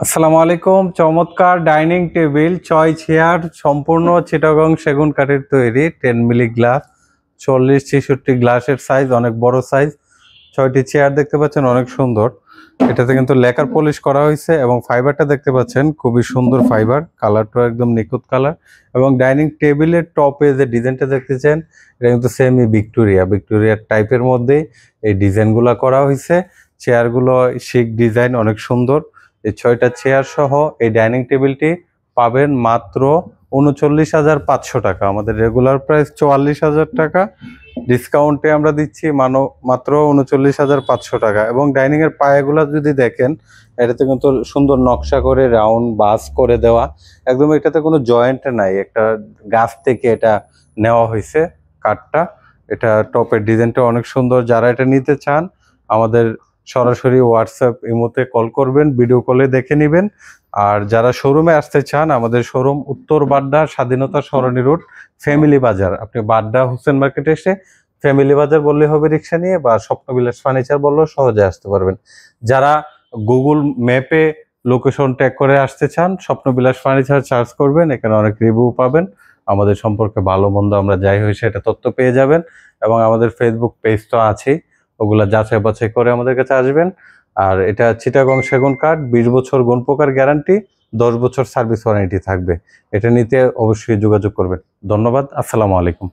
আসসালামু আলাইকুম। চমৎকার ডাইনিং টেবিল, 6 চেয়ার, সম্পূর্ণ চিটাগং সেগুন কাঠের তৈরি, 10 মিলি গ্লাস, 40-66 গ্লাসের সাইজ, অনেক বড় সাইজ। 6টি চেয়ার দেখতে পাচ্ছেন, অনেক সুন্দর। এটাতে কিন্তু লেকার পলিশ করা হয়েছে এবং ফাইবারটা দেখতে পাচ্ছেন, খুবই সুন্দর ফাইবার, কালারটা একদম নিখুঁত কালার। এবং ডাইনিং টেবিলের টপে যে ডিজাইনটা দেখতেছেন, এটা কিন্তু সেমি ভিক্টোরিয়ার টাইপের মধ্যেই এই ডিজাইনগুলো করা হয়েছে। চেয়ারগুলো শিক ডিজাইন, অনেক সুন্দর। এই 6টা চেয়ার সহ এই ডাইনিং টেবিলটি পাবেন মাত্র ৩৯,৫০০ টাকা। আমাদের রেগুলার প্রাইস ৪৪,০০০ টাকা, ডিসকাউন্টে আমরা দিচ্ছি মাত্র ৩৯,৫০০ টাকা। এবং ডাইনিং এর পায়াগুলো যদি দেখেন, এটাতে কিন্তু সুন্দর নকশা করে রাউন্ড বাস করে দেওয়া, একদম এটাতে কোনো জয়েন্ট নাই, একটা গাছ থেকে এটা নেওয়া হয়েছে কাঠটা। এটা টপের ডিজাইনটা অনেক সুন্দর। যারা এটা নিতে চান আমাদের সরাসরি হোয়াটসঅ্যাপ ইমোতে কল করবেন, ভিডিও কলে দেখে নেবেন। আর যারা শোরুমে আসতে চান, আমাদের শোরুম উত্তর বাড্ডা স্বাধীনতা সরণি রোড, ফ্যামিলি বাজার। আপনি বাড্ডা হোসেন মার্কেটে এসে ফ্যামিলি বাজার বললে হবে রিক্সা নিয়ে, বা স্বপ্নবিলাস ফার্নিচার বললেও সহজে আসতে পারবেন। যারা গুগল ম্যাপে লোকেশন ট্যাগ করে আসতে চান, স্বপ্নবিলাস ফার্নিচার সার্চ করবেন, এখানে অনেক রিভিউ পাবেন। আমাদের সম্পর্কে ভালো মন্দ আমরা যাই হই সেটা তথ্য পেয়ে যাবেন। এবং আমাদের ফেসবুক পেজ তো আছেই, ওগুলা যাচাই বাছাই করে আমাদের কাছে আসবেন। আর এটা চিটাগং সেগুন কাঠ, 20 বছর গুণ পোকার গ্যারান্টি, 10 বছর সার্ভিস ওয়ারেন্টি থাকবে। এটা নিতে অবশ্যই যোগাযোগ করবেন। ধন্যবাদ। আসসালামু আলাইকুম।